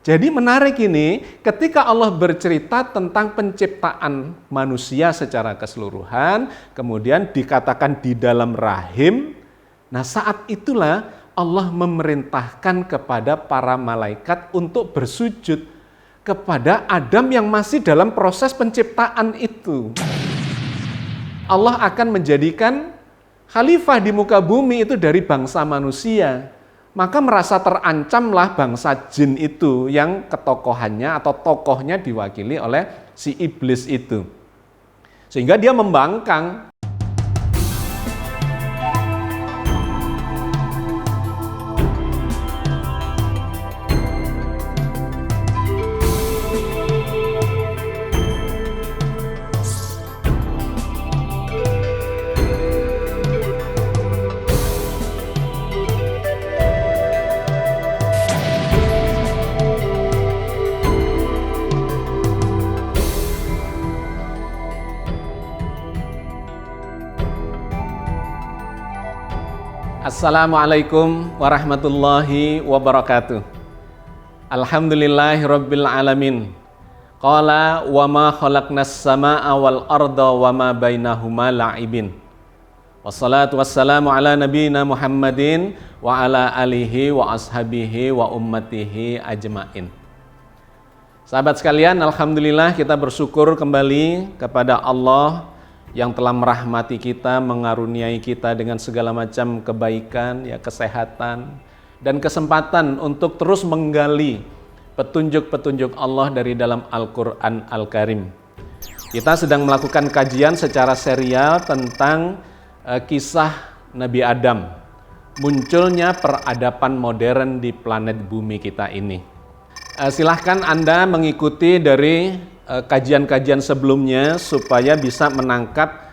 Jadi menarik ini, ketika Allah bercerita tentang penciptaan manusia secara keseluruhan, kemudian dikatakan di dalam rahim, nah saat itulah Allah memerintahkan kepada para malaikat untuk bersujud kepada Adam yang masih dalam proses penciptaan itu. Allah akan menjadikan khalifah di muka bumi itu dari bangsa manusia. Maka merasa terancamlah bangsa jin itu yang ketokohannya atau tokohnya diwakili oleh si iblis itu. Sehingga dia membangkang. Assalamualaikum warahmatullahi wabarakatuh. Alhamdulillahirabbil alamin. Qala wa ma khalaqnas samaa'a wal arda wa ma bainahuma la'ibin. Wassalatu wassalamu ala nabiyyina Muhammadin wa ala alihi wa ashabihi wa ummatihi ajmain. Sahabat sekalian, alhamdulillah kita bersyukur kembali kepada Allah yang telah merahmati kita, mengaruniai kita dengan segala macam kebaikan, ya, kesehatan, dan kesempatan untuk terus menggali petunjuk-petunjuk Allah dari dalam Al-Quran Al-Karim. Kita sedang melakukan kajian secara serial tentang kisah Nabi Adam, munculnya peradaban modern di planet bumi kita ini. Silahkan Anda mengikuti dari kajian-kajian sebelumnya supaya bisa menangkap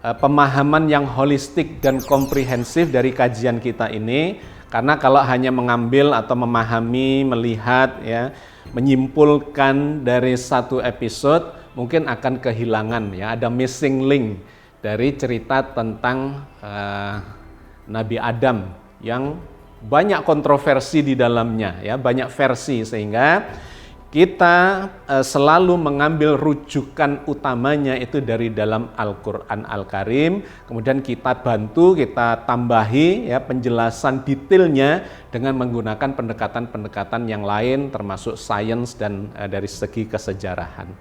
pemahaman yang holistik dan komprehensif dari kajian kita ini. Karena kalau hanya mengambil atau memahami, melihat, ya, menyimpulkan dari satu episode mungkin akan kehilangan, ya, ada missing link dari cerita tentang Nabi Adam yang banyak kontroversi di dalamnya, ya, banyak versi, sehingga kita selalu mengambil rujukan utamanya itu dari dalam Al-Quran Al-Karim, kemudian kita bantu, kita tambahi, ya, penjelasan detailnya dengan menggunakan pendekatan-pendekatan yang lain termasuk sains dan dari segi kesejarahan.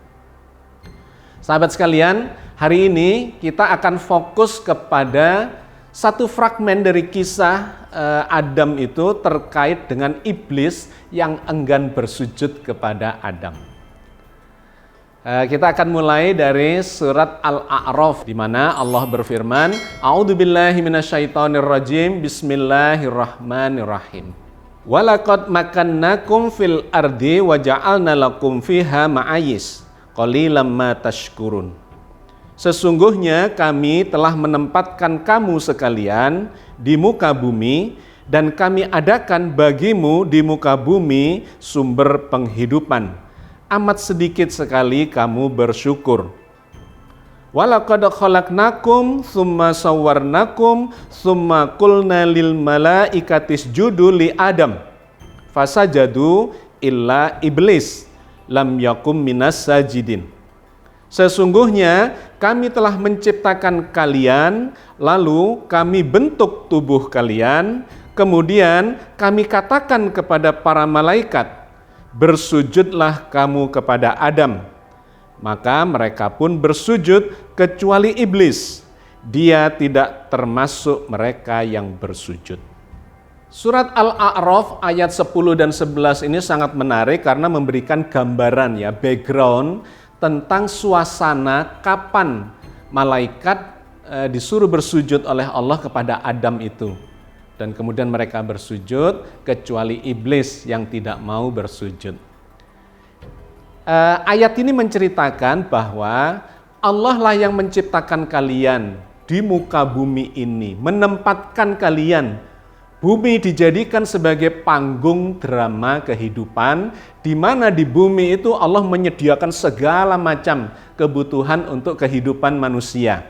Sahabat sekalian, hari ini kita akan fokus kepada satu fragmen dari kisah Adam itu terkait dengan iblis yang enggan bersujud kepada Adam. Kita akan mulai dari surat Al-A'raf di mana Allah berfirman, A'udzubillahi minasyaitonirrajim, Bismillahirrahmanirrahim. Walaqad makannakum fil ardi wa ja'alna lakum fiha ma'ayis qalilam ma tashkurun. Sesungguhnya kami telah menempatkan kamu sekalian di muka bumi dan kami adakan bagimu di muka bumi sumber penghidupan. Amat sedikit sekali kamu bersyukur. Walaqad khalaqnakum tsumma sawwarnakum tsumma qulna lil malaikati isjudu li Adam. Fasajadu illa iblis lam yakum minas sajidin. Sesungguhnya kami telah menciptakan kalian, lalu kami bentuk tubuh kalian, kemudian kami katakan kepada para malaikat, bersujudlah kamu kepada Adam. Maka mereka pun bersujud kecuali iblis. Dia tidak termasuk mereka yang bersujud. Surat Al-A'raf ayat 10 dan 11 ini sangat menarik karena memberikan gambaran, ya, background tentang suasana kapan malaikat disuruh bersujud oleh Allah kepada Adam itu. Dan kemudian mereka bersujud kecuali iblis yang tidak mau bersujud. Ayat ini menceritakan bahwa Allah lah yang menciptakan kalian di muka bumi ini, menempatkan kalian. Bumi dijadikan sebagai panggung drama kehidupan, di mana di bumi itu Allah menyediakan segala macam kebutuhan untuk kehidupan manusia.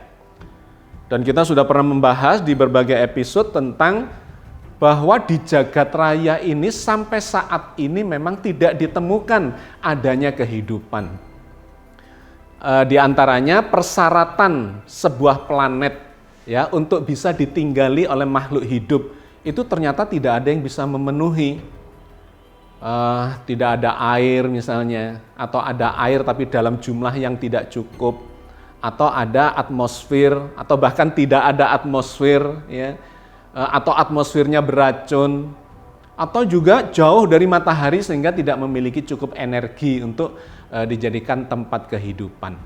Dan kita sudah pernah membahas di berbagai episode tentang bahwa di jagat raya ini sampai saat ini memang tidak ditemukan adanya kehidupan. Di antaranya persyaratan sebuah planet ya untuk bisa ditinggali oleh makhluk hidup itu ternyata tidak ada yang bisa memenuhi. Tidak ada air misalnya, atau ada air tapi dalam jumlah yang tidak cukup, atau ada atmosfer, atau bahkan tidak ada atmosfer ya. Atau atmosfernya beracun, atau juga jauh dari matahari sehingga tidak memiliki cukup energi untuk dijadikan tempat kehidupan.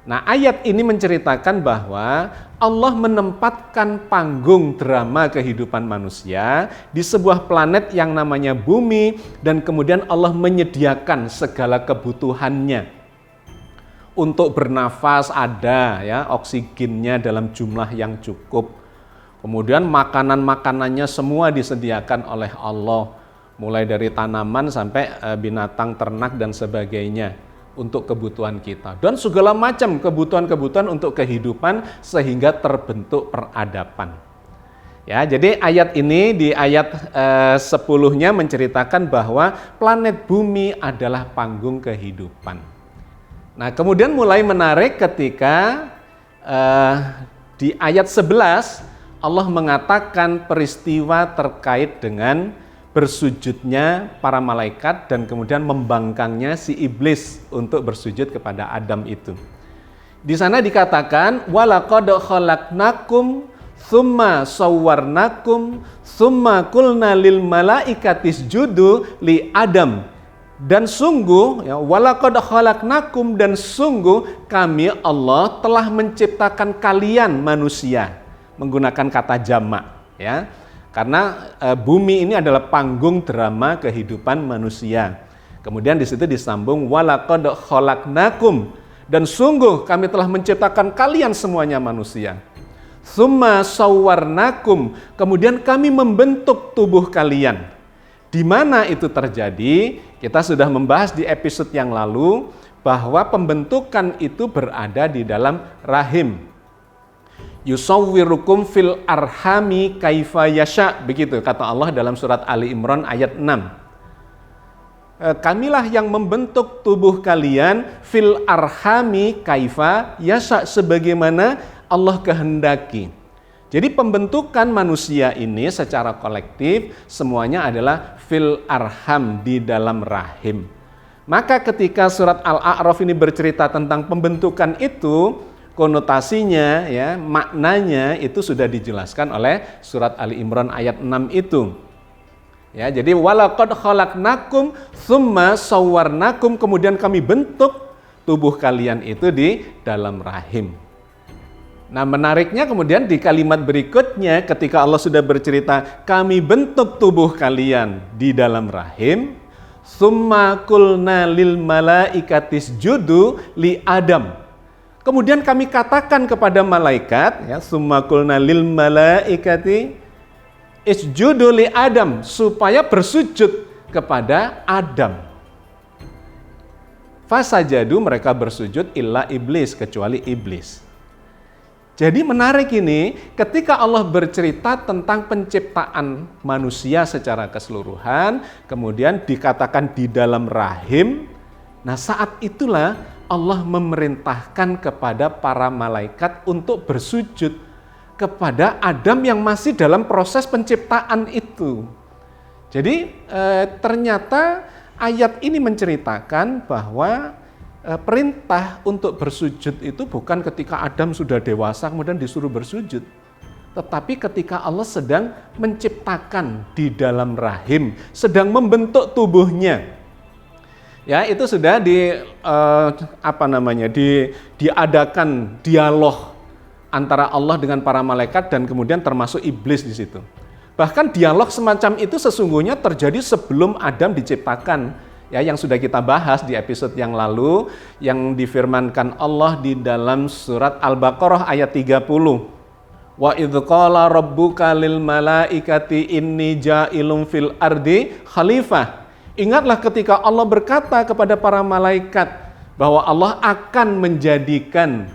Nah, ayat ini menceritakan bahwa Allah menempatkan panggung drama kehidupan manusia di sebuah planet yang namanya bumi, dan kemudian Allah menyediakan segala kebutuhannya. Untuk bernafas ada ya, oksigennya dalam jumlah yang cukup. Kemudian makanan-makanannya semua disediakan oleh Allah, mulai dari tanaman sampai binatang ternak dan sebagainya untuk kebutuhan kita. Dan segala macam kebutuhan-kebutuhan untuk kehidupan sehingga terbentuk peradaban. Ya, jadi ayat ini di ayat 10-nya menceritakan bahwa planet bumi adalah panggung kehidupan. Nah, kemudian mulai menarik ketika di ayat 11 Allah mengatakan peristiwa terkait dengan bersujudnya para malaikat dan kemudian membangkangnya si iblis untuk bersujud kepada Adam itu. Di sana dikatakan walaqad khalaqnakum tsumma sawwarnakum tsumma qulna lil malaikati isjudu li Adam. Dan sungguh ya, walaqad khalaqnakum, dan sungguh kami Allah telah menciptakan kalian manusia, menggunakan kata jamak ya, karena bumi ini adalah panggung drama kehidupan manusia. Kemudian di situ disambung walaqad khalaqnakum, dan sungguh kami telah menciptakan kalian semuanya manusia. Tsumma sawwarnakum, kemudian kami membentuk tubuh kalian. Di mana itu terjadi? Kita sudah membahas di episode yang lalu bahwa pembentukan itu berada di dalam rahim. Yusawwirukum fil arhami kaifa yasha, begitu kata Allah dalam surat Ali Imran ayat 6. Kamilah yang membentuk tubuh kalian fil arhami kaifa yasha, sebagaimana Allah kehendaki. Jadi pembentukan manusia ini secara kolektif semuanya adalah fil arham, di dalam rahim. Maka ketika surat Al-A'raf ini bercerita tentang pembentukan itu, konotasinya ya, maknanya itu sudah dijelaskan oleh surat Ali Imran ayat 6 itu. Ya, jadi walaqad khalaqnakum tsumma sawwarnakum, kemudian kami bentuk tubuh kalian itu di dalam rahim. Nah, menariknya kemudian di kalimat berikutnya ketika Allah sudah bercerita kami bentuk tubuh kalian di dalam rahim, tsumma qulna lil malaikati isjudu li Adam. Kemudian kami katakan kepada malaikat, ya, tsumma qulna lil malaikati isjudu li Adam, supaya bersujud kepada Adam. Fasajadu, mereka bersujud illa iblis, kecuali iblis. Jadi menarik ini, ketika Allah bercerita tentang penciptaan manusia secara keseluruhan, kemudian dikatakan di dalam rahim, nah saat itulah Allah memerintahkan kepada para malaikat untuk bersujud kepada Adam yang masih dalam proses penciptaan itu. Jadi ternyata ayat ini menceritakan bahwa perintah untuk bersujud itu bukan ketika Adam sudah dewasa kemudian disuruh bersujud, tetapi ketika Allah sedang menciptakan di dalam rahim, sedang membentuk tubuhnya. Ya, itu sudah diadakan dialog antara Allah dengan para malaikat dan kemudian termasuk iblis di situ. Bahkan dialog semacam itu sesungguhnya terjadi sebelum Adam diciptakan. Ya, yang sudah kita bahas di episode yang lalu, yang difirmankan Allah di dalam surat Al-Baqarah ayat 30. Wa idz qala rabbuka lil malaikati inni ja'ilun fil ardi khalifah. Ingatlah ketika Allah berkata kepada para malaikat bahwa Allah akan menjadikan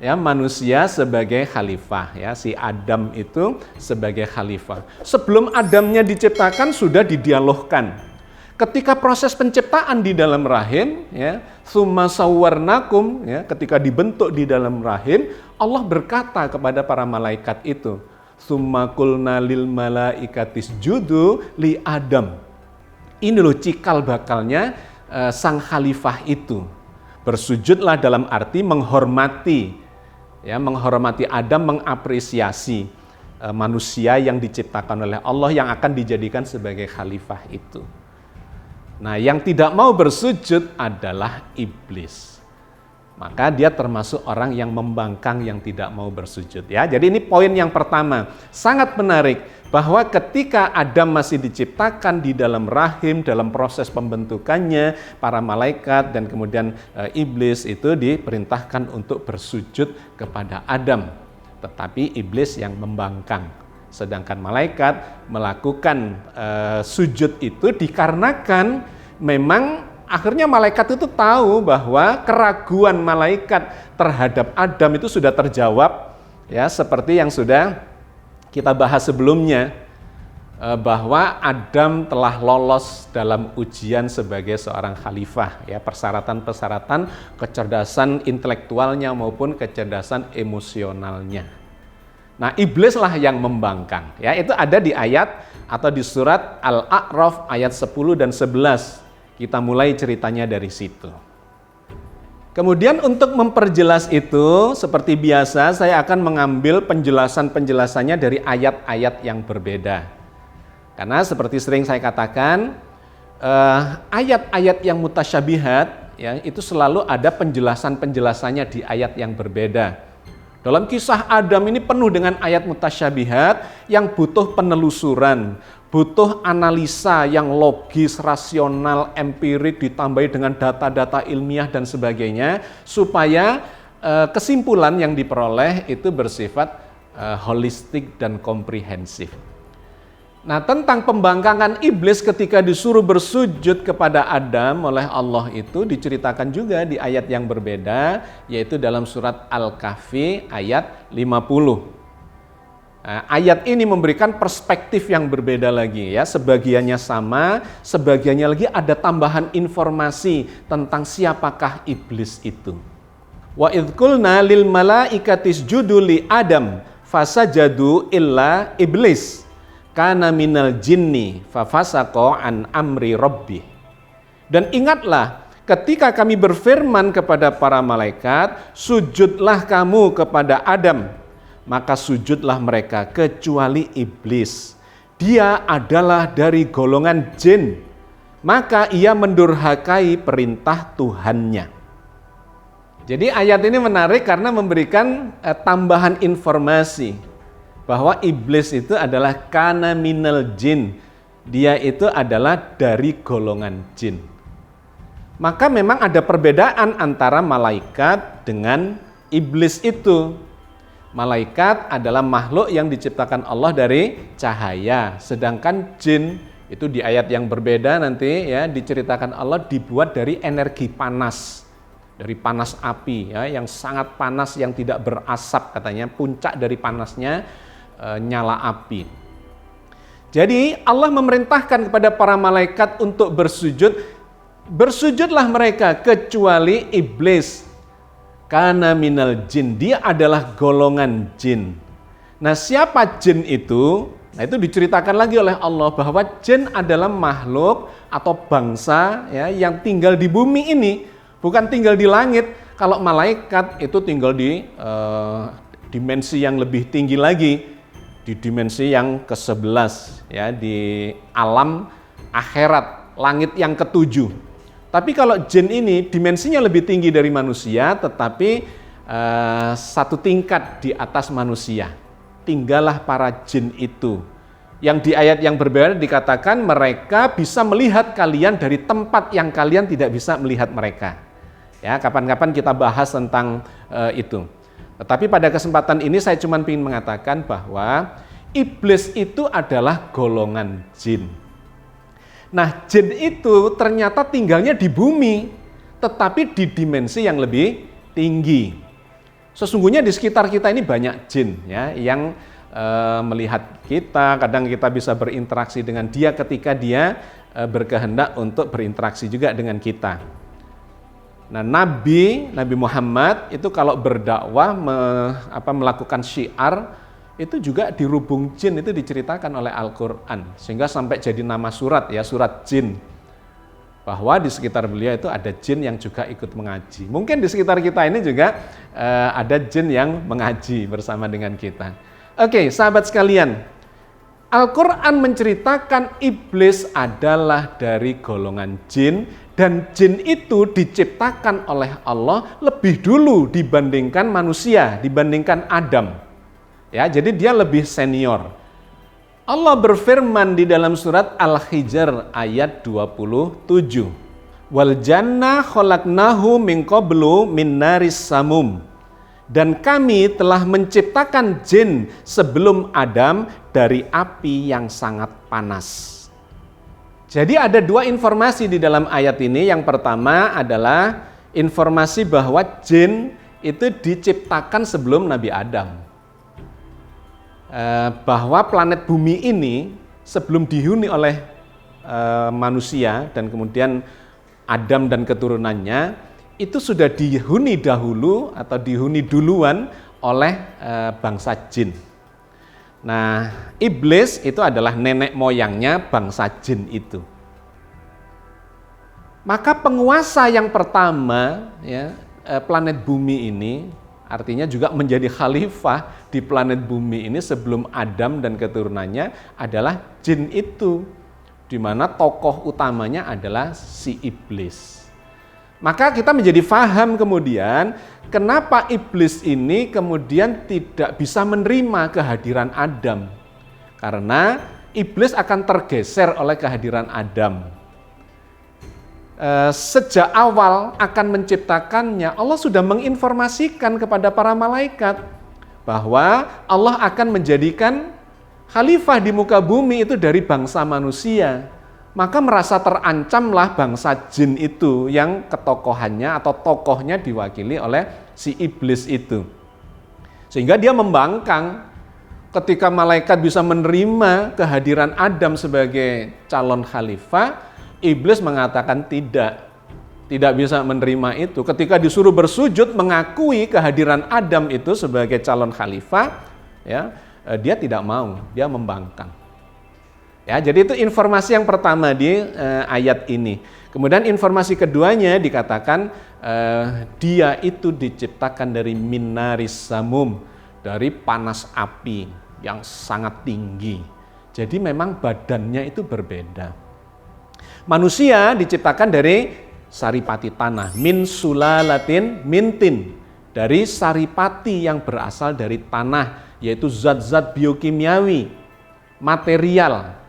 ya manusia sebagai khalifah, ya si Adam itu sebagai khalifah. Sebelum Adamnya diciptakan sudah didialogkan. Ketika proses penciptaan di dalam rahim, ya, summa sawwarnakum, ya, ketika dibentuk di dalam rahim, Allah berkata kepada para malaikat itu, summa qulna lil malaikatis judu li Adam. Ini loh cikal bakalnya sang khalifah itu. Bersujudlah dalam arti menghormati, ya, menghormati Adam, mengapresiasi manusia yang diciptakan oleh Allah yang akan dijadikan sebagai khalifah itu. Nah, yang tidak mau bersujud adalah iblis. Maka dia termasuk orang yang membangkang, yang tidak mau bersujud, ya. Jadi ini poin yang pertama. Sangat menarik bahwa ketika Adam masih diciptakan di dalam rahim, dalam proses pembentukannya, para malaikat dan kemudian iblis itu diperintahkan untuk bersujud kepada Adam. Tetapi iblis yang membangkang. Sedangkan malaikat melakukan sujud itu dikarenakan memang akhirnya malaikat itu tahu bahwa keraguan malaikat terhadap Adam itu sudah terjawab, ya, seperti yang sudah kita bahas sebelumnya, bahwa Adam telah lolos dalam ujian sebagai seorang khalifah, ya, persyaratan-persyaratan kecerdasan intelektualnya maupun kecerdasan emosionalnya. Nah, iblislah yang membangkang, ya, itu ada di ayat atau di surat Al-A'raf ayat 10 dan 11. Kita mulai ceritanya dari situ. Kemudian untuk memperjelas itu, seperti biasa saya akan mengambil penjelasannya dari ayat-ayat yang berbeda. Karena seperti sering saya katakan, ayat-ayat yang mutasyabihat, ya, itu selalu ada penjelasannya di ayat yang berbeda. Dalam kisah Adam ini penuh dengan ayat mutasyabihat yang butuh penelusuran, butuh analisa yang logis, rasional, empirik, ditambahi dengan data-data ilmiah dan sebagainya, supaya kesimpulan yang diperoleh itu bersifat holistik dan komprehensif. Nah, tentang pembangkangan iblis ketika disuruh bersujud kepada Adam oleh Allah itu diceritakan juga di ayat yang berbeda, yaitu dalam surat Al-Kahfi ayat 50. Nah, ayat ini memberikan perspektif yang berbeda lagi, ya. Sebagiannya sama, sebagiannya lagi ada tambahan informasi tentang siapakah iblis itu. Wa idz qulna lil malaikati isjudu li Adam fasajadu illa iblis kana minal jinni fafasaqa an amri rabbih. Dan ingatlah ketika kami berfirman kepada para malaikat, sujudlah kamu kepada Adam, maka sujudlah mereka kecuali iblis. Dia adalah dari golongan jin, maka ia mendurhakai perintah Tuhannya. Jadi ayat ini menarik karena memberikan tambahan informasi bahwa iblis itu adalah kana minal jin. Dia itu adalah dari golongan jin. Maka memang ada perbedaan antara malaikat dengan iblis itu. Malaikat adalah makhluk yang diciptakan Allah dari cahaya, sedangkan jin itu di ayat yang berbeda nanti, ya, diceritakan Allah dibuat dari energi panas, dari panas api, ya, yang sangat panas yang tidak berasap katanya, puncak dari panasnya nyala api. Jadi Allah memerintahkan kepada para malaikat untuk bersujud. Bersujudlah mereka kecuali iblis. Kana minal jin, dia adalah golongan jin. Nah, siapa jin itu? Nah, itu diceritakan lagi oleh Allah bahwa jin adalah makhluk atau bangsa, ya, yang tinggal di bumi ini, bukan tinggal di langit. Kalau malaikat itu tinggal di dimensi yang lebih tinggi lagi, di dimensi yang ke-11, ya, di alam akhirat, langit yang ke-7. Tapi kalau jin ini dimensinya lebih tinggi dari manusia, tetapi satu tingkat di atas manusia. Tinggallah para jin itu. Yang di ayat yang berbeda dikatakan mereka bisa melihat kalian dari tempat yang kalian tidak bisa melihat mereka. Ya, kapan-kapan kita bahas tentang itu. Tetapi pada kesempatan ini saya cuma ingin mengatakan bahwa iblis itu adalah golongan jin. Nah, jin itu ternyata tinggalnya di bumi, tetapi di dimensi yang lebih tinggi. Sesungguhnya di sekitar kita ini banyak jin ya yang melihat kita, kadang kita bisa berinteraksi dengan dia ketika dia berkehendak untuk berinteraksi juga dengan kita. Nah, Nabi Muhammad itu kalau berdakwah melakukan syiar itu juga dirubung jin, itu diceritakan oleh Al-Qur'an sehingga sampai jadi nama surat ya, surat jin. Bahwa di sekitar beliau itu ada jin yang juga ikut mengaji. Mungkin di sekitar kita ini juga ada jin yang mengaji bersama dengan kita. Oke, sahabat sekalian, Al-Quran menceritakan iblis adalah dari golongan jin, dan jin itu diciptakan oleh Allah lebih dulu dibandingkan manusia, dibandingkan Adam. Ya, jadi dia lebih senior. Allah berfirman di dalam surat Al-Hijr ayat 27. Wal janna khalaqnahu min qablu min naris samum. Dan kami telah menciptakan jin sebelum Adam dari api yang sangat panas. Jadi ada dua informasi di dalam ayat ini. Yang pertama adalah informasi bahwa jin itu diciptakan sebelum Nabi Adam. Bahwa planet bumi ini sebelum dihuni oleh manusia dan kemudian Adam dan keturunannya itu sudah dihuni dahulu atau dihuni duluan oleh bangsa jin. Nah, iblis itu adalah nenek moyangnya bangsa jin itu. Maka penguasa yang pertama ya, planet bumi ini artinya juga menjadi khalifah di planet bumi ini sebelum Adam dan keturunannya adalah jin itu, di mana tokoh utamanya adalah si iblis. Maka kita menjadi faham kemudian kenapa iblis ini kemudian tidak bisa menerima kehadiran Adam. Karena iblis akan tergeser oleh kehadiran Adam. Sejak awal akan menciptakannya, Allah sudah menginformasikan kepada para malaikat bahwa Allah akan menjadikan khalifah di muka bumi itu dari bangsa manusia. Maka merasa terancamlah bangsa jin itu yang ketokohannya atau tokohnya diwakili oleh si iblis itu. Sehingga dia membangkang ketika malaikat bisa menerima kehadiran Adam sebagai calon khalifah, iblis mengatakan tidak bisa menerima itu. Ketika disuruh bersujud mengakui kehadiran Adam itu sebagai calon khalifah, ya, dia tidak mau, dia membangkang. Ya, jadi itu informasi yang pertama di ayat ini. Kemudian informasi keduanya dikatakan dia itu diciptakan dari minaris samum, dari panas api yang sangat tinggi. Jadi memang badannya itu berbeda. Manusia diciptakan dari saripati tanah, min sulalatin mintin, dari saripati yang berasal dari tanah, yaitu zat-zat biokimiawi, material.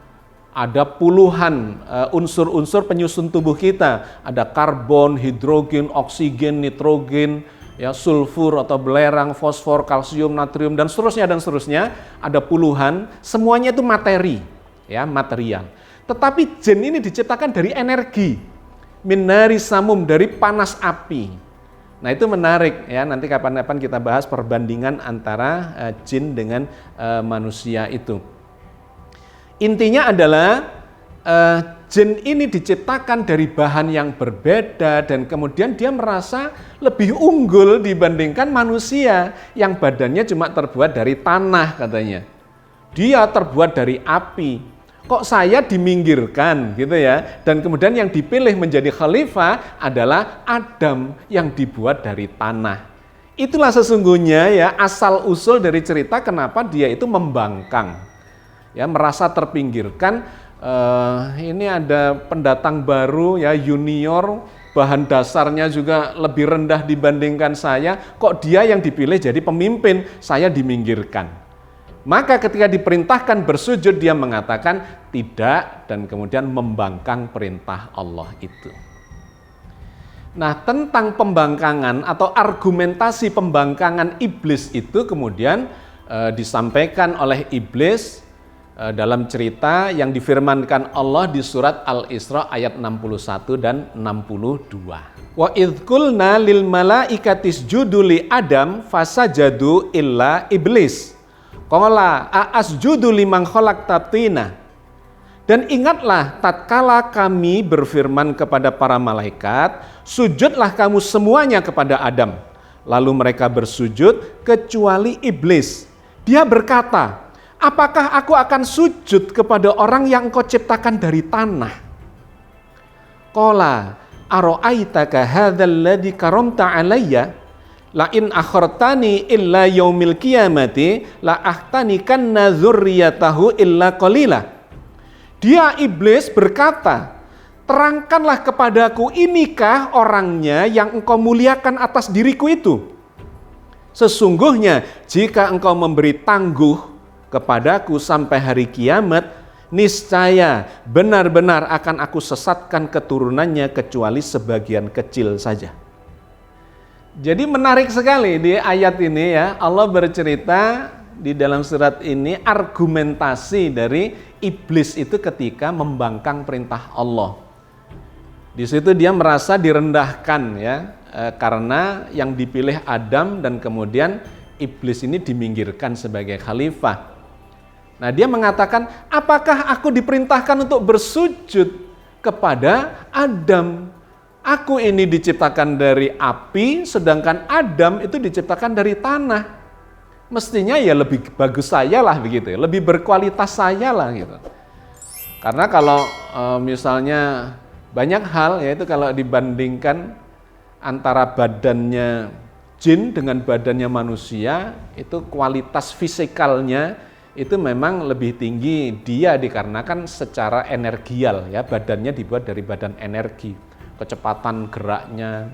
Ada puluhan unsur-unsur penyusun tubuh kita. Ada karbon, hidrogen, oksigen, nitrogen, ya, sulfur atau belerang, fosfor, kalsium, natrium, dan seterusnya. Ada puluhan, semuanya itu materi, ya, material. Tetapi jin ini diciptakan dari energi, minari samum, dari panas api. Nah, itu menarik ya, nanti kapan-kapan kita bahas perbandingan antara jin dengan manusia itu. Intinya adalah jin ini diciptakan dari bahan yang berbeda dan kemudian dia merasa lebih unggul dibandingkan manusia yang badannya cuma terbuat dari tanah katanya. Dia terbuat dari api. Kok saya diminggirkan gitu ya? Dan kemudian yang dipilih menjadi khalifah adalah Adam yang dibuat dari tanah. Itulah sesungguhnya ya asal usul dari cerita kenapa dia itu membangkang. Ya, merasa terpinggirkan, ini ada pendatang baru ya, junior, bahan dasarnya juga lebih rendah dibandingkan saya, kok dia yang dipilih jadi pemimpin, saya diminggirkan. Maka ketika diperintahkan bersujud dia mengatakan tidak dan kemudian membangkang perintah Allah itu. Nah, tentang pembangkangan atau argumentasi pembangkangan iblis itu kemudian disampaikan oleh iblis dalam cerita yang difirmankan Allah di surat Al-Isra ayat 61 dan 62. Wa idz qulna lil malaikati isjudu li Adam fasajadu illa iblis. Qala asjudu liman khalaqta tina. Dan ingatlah tatkala kami berfirman kepada para malaikat, sujudlah kamu semuanya kepada Adam. Lalu mereka bersujud kecuali iblis. Dia berkata, apakah aku akan sujud kepada orang yang engkau ciptakan dari tanah? Qala aro'aitaka hadzal ladzi karamta alayya la in akhartani illa yaumil qiyamati la ahtanikanna dzurriyyatahu illa qalila. Dia iblis berkata, terangkanlah kepadaku, inikah orangnya yang engkau muliakan atas diriku itu? Sesungguhnya jika engkau memberi tangguh kepadaku sampai hari kiamat, niscaya benar-benar akan aku sesatkan keturunannya kecuali sebagian kecil saja. Jadi menarik sekali di ayat ini ya, Allah bercerita di dalam surat ini argumentasi dari iblis itu ketika membangkang perintah Allah. Di situ dia merasa direndahkan ya, karena yang dipilih Adam dan kemudian iblis ini diminggirkan sebagai khalifah. Nah, dia mengatakan, apakah aku diperintahkan untuk bersujud kepada Adam? Aku ini diciptakan dari api, sedangkan Adam itu diciptakan dari tanah. Mestinya ya lebih bagus saya lah begitu ya, lebih berkualitas saya lah gitu. Karena kalau misalnya banyak hal, yaitu kalau dibandingkan antara badannya jin dengan badannya manusia, itu kualitas fisikalnya itu memang lebih tinggi dia dikarenakan secara energial ya, badannya dibuat dari badan energi, kecepatan geraknya,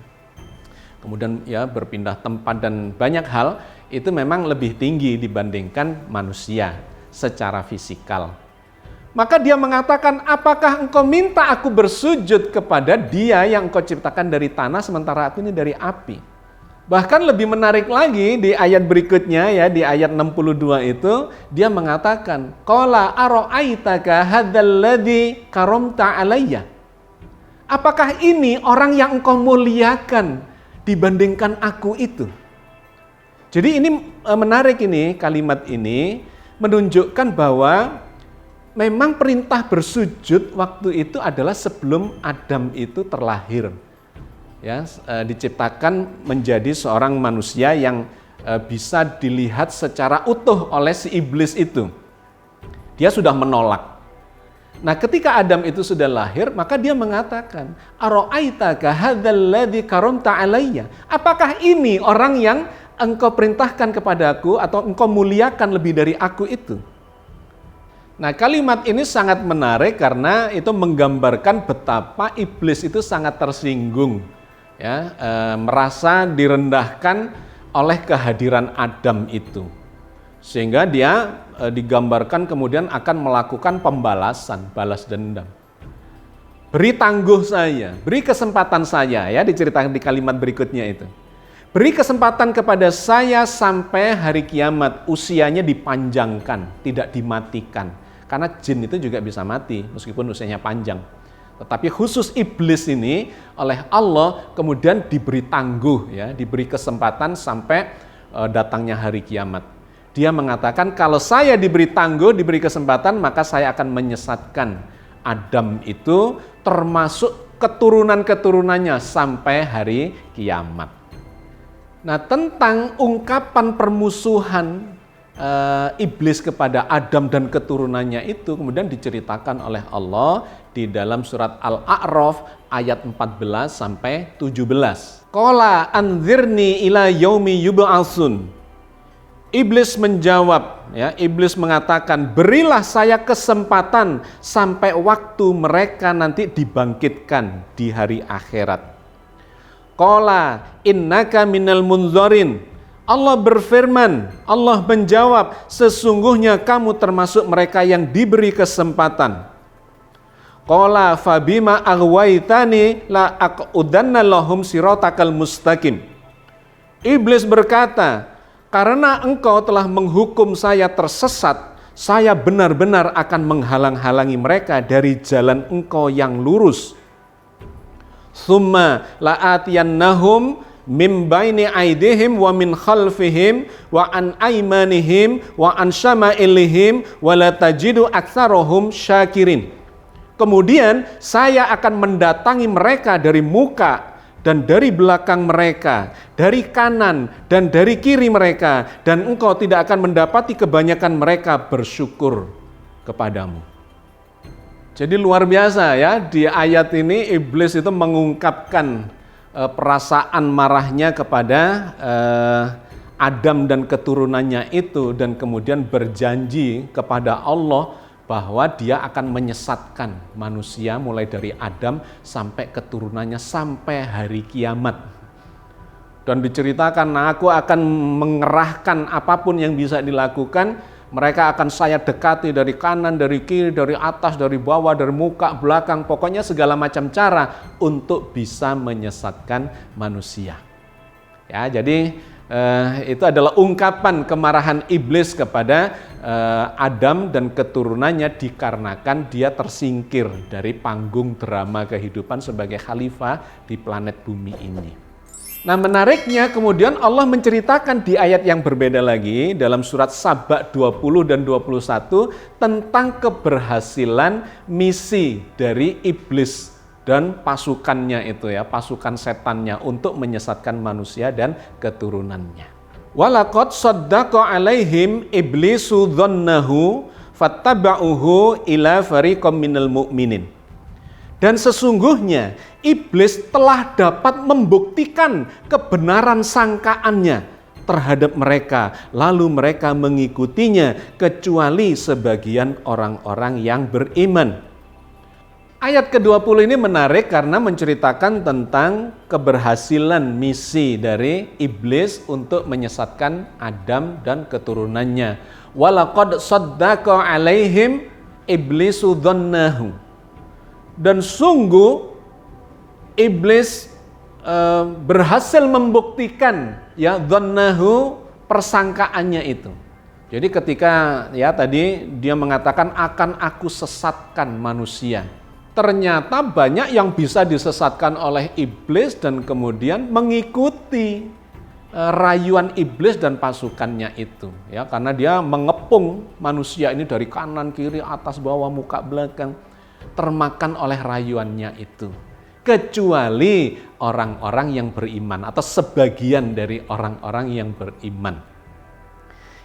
kemudian ya berpindah tempat dan banyak hal itu memang lebih tinggi dibandingkan manusia secara fisikal. Maka dia mengatakan, apakah engkau minta aku bersujud kepada dia yang engkau ciptakan dari tanah sementara aku ini dari api? Bahkan lebih menarik lagi di ayat berikutnya ya, di ayat 62 itu dia mengatakan, qala aro'aitaka hadzal ladzi karamta alayya. Apakah ini orang yang engkau muliakan dibandingkan aku itu? Jadi ini menarik, ini kalimat ini menunjukkan bahwa memang perintah bersujud waktu itu adalah sebelum Adam itu terlahir. Ya, diciptakan menjadi seorang manusia yang bisa dilihat secara utuh oleh si iblis itu. Dia sudah menolak. Nah, ketika Adam itu sudah lahir, maka dia mengatakan, aro'aitaka hadzal ladzi karamta alayya. Apakah ini orang yang engkau perintahkan kepadaku atau engkau muliakan lebih dari aku itu? Nah, kalimat ini sangat menarik karena itu menggambarkan betapa iblis itu sangat tersinggung ya, merasa direndahkan oleh kehadiran Adam itu. Sehingga dia digambarkan kemudian akan melakukan pembalasan, balas dendam. Beri tangguh saya, beri kesempatan saya ya, diceritakan di kalimat berikutnya itu. Beri kesempatan kepada saya sampai hari kiamat, usianya dipanjangkan, tidak dimatikan. Karena jin itu juga bisa mati meskipun usianya panjang. Tetapi khusus iblis ini oleh Allah kemudian diberi tangguh ya, diberi kesempatan sampai datangnya hari kiamat. Dia mengatakan kalau saya diberi tangguh, diberi kesempatan, maka saya akan menyesatkan Adam itu termasuk keturunan-keturunannya sampai hari kiamat. Nah, tentang ungkapan permusuhan iblis kepada Adam dan keturunannya itu kemudian diceritakan oleh Allah di dalam surat Al-A'raf ayat 14 sampai 17. Qala anzirni ila yaumi yub'atsun. Iblis menjawab, ya, iblis mengatakan, berilah saya kesempatan sampai waktu mereka nanti dibangkitkan di hari akhirat. Qala innaka minal munzarin. Allah berfirman, Allah menjawab, sesungguhnya kamu termasuk mereka yang diberi kesempatan. Qala fabima aghwaytani la aqudanna lahum siratakal mustaqim. Iblis berkata, karena engkau telah menghukum saya tersesat, saya benar-benar akan menghalang-halangi mereka dari jalan Engkau yang lurus. Tsumma la'atiyannahum mim baini aidihim wa min khalfihim wa an aymanihim wa an syama'ilihim wa la tajidu aktsarahum syakirin. Kemudian saya akan mendatangi mereka dari muka dan dari belakang mereka, dari kanan dan dari kiri mereka, dan engkau tidak akan mendapati kebanyakan mereka bersyukur kepadamu. Jadi luar biasa ya, di ayat ini iblis itu mengungkapkan perasaan marahnya kepada Adam dan keturunannya itu, dan kemudian berjanji kepada Allah bahwa dia akan menyesatkan manusia mulai dari Adam sampai keturunannya sampai hari kiamat. Dan diceritakan, aku akan mengerahkan apapun yang bisa dilakukan, mereka akan saya dekati dari kanan, dari kiri, dari atas, dari bawah, dari muka, belakang, pokoknya segala macam cara untuk bisa menyesatkan manusia. Ya, jadi itu adalah ungkapan kemarahan iblis kepada Adam dan keturunannya dikarenakan dia tersingkir dari panggung drama kehidupan sebagai khalifah di planet bumi ini. Nah, menariknya kemudian Allah menceritakan di ayat yang berbeda lagi dalam surat Saba 20 dan 21 tentang keberhasilan misi dari iblis dan pasukannya itu ya, pasukan setannya untuk menyesatkan manusia dan keturunannya. Walaqad saddaqa alaihim iblisu dhannahu fattaba'uhu ila fariqam minal mu'minin. Dan sesungguhnya iblis telah dapat membuktikan kebenaran sangkaannya terhadap mereka, lalu mereka mengikutinya kecuali sebagian orang-orang yang beriman. Ayat ke-20 ini menarik karena menceritakan tentang keberhasilan misi dari iblis untuk menyesatkan Adam dan keturunannya. Walaqad saddaqa alaihim iblisu dhannahu. Dan sungguh iblis berhasil membuktikan ya dhannahu, persangkaannya itu. Jadi ketika ya tadi dia mengatakan akan aku sesatkan manusia. Ternyata banyak yang bisa disesatkan oleh iblis dan kemudian mengikuti rayuan iblis dan pasukannya itu ya, karena dia mengepung manusia ini dari kanan, kiri, atas, bawah, muka, belakang, termakan oleh rayuannya itu, kecuali orang-orang yang beriman atau sebagian dari orang-orang yang beriman.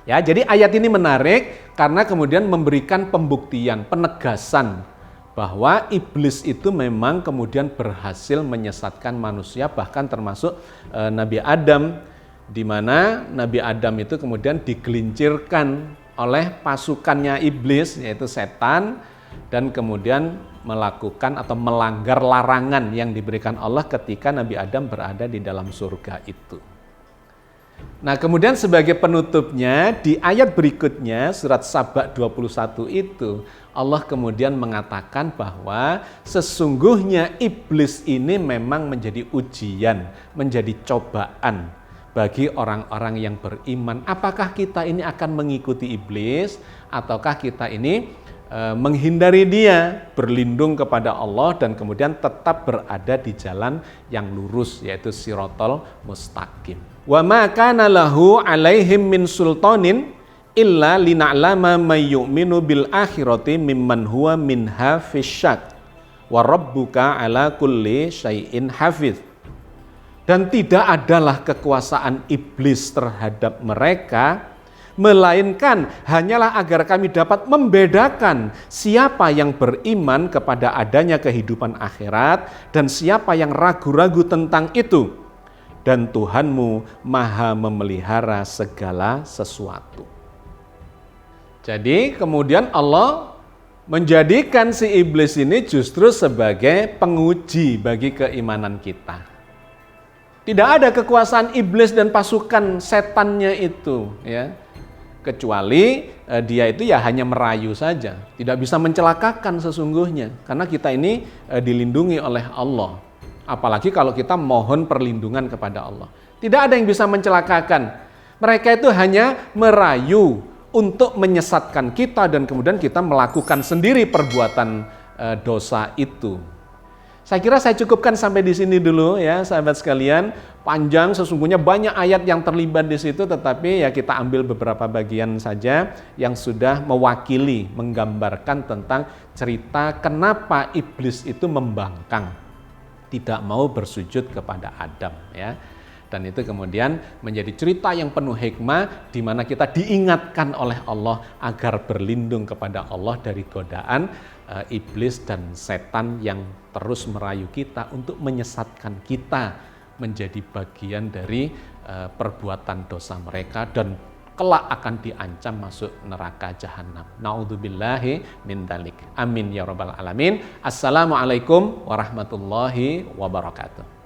Ya, jadi ayat ini menarik karena kemudian memberikan pembuktian, penegasan bahwa iblis itu memang kemudian berhasil menyesatkan manusia, bahkan termasuk Nabi Adam, di mana Nabi Adam itu kemudian digelincirkan oleh pasukannya iblis, yaitu setan, dan kemudian melakukan atau melanggar larangan yang diberikan Allah ketika Nabi Adam berada di dalam surga itu. Nah, kemudian sebagai penutupnya di ayat berikutnya surat Saba 21 itu Allah kemudian mengatakan bahwa sesungguhnya iblis ini memang menjadi ujian, menjadi cobaan bagi orang-orang yang beriman. Apakah kita ini akan mengikuti iblis ataukah kita ini menghindari dia, berlindung kepada Allah dan kemudian tetap berada di jalan yang lurus, yaitu Shiratal Mustaqim. Wa ma kana lahu alaihim min sultanin illa lina'lama may yu'minu bil akhirati mimman huwa minha fisyak wa rabbuka ala kulli syai'in hafiz. Dan tidak adalah kekuasaan iblis terhadap mereka, melainkan hanyalah agar kami dapat membedakan siapa yang beriman kepada adanya kehidupan akhirat dan siapa yang ragu-ragu tentang itu. Dan Tuhanmu maha memelihara segala sesuatu. Jadi kemudian Allah menjadikan si iblis ini justru sebagai penguji bagi keimanan kita. Tidak ada kekuasaan iblis dan pasukan setannya itu ya. Kecuali dia itu ya hanya merayu saja, tidak bisa mencelakakan sesungguhnya, karena kita ini dilindungi oleh Allah. Apalagi kalau kita mohon perlindungan kepada Allah. Tidak ada yang bisa mencelakakan. Mereka itu hanya merayu untuk menyesatkan kita dan kemudian kita melakukan sendiri perbuatan dosa itu. Saya kira saya cukupkan sampai di sini dulu ya sahabat sekalian. Panjang sesungguhnya, banyak ayat yang terlibat di situ, tetapi ya kita ambil beberapa bagian saja yang sudah mewakili, menggambarkan tentang cerita kenapa iblis itu membangkang, tidak mau bersujud kepada Adam ya. Dan itu kemudian menjadi cerita yang penuh hikmah di mana kita diingatkan oleh Allah agar berlindung kepada Allah dari godaan iblis dan setan yang terus merayu kita untuk menyesatkan kita menjadi bagian dari perbuatan dosa mereka dan kelak akan diancam masuk neraka jahanam. Naudzubillahi min dzalik. Amin ya rabbal alamin. Assalamualaikum warahmatullahi wabarakatuh.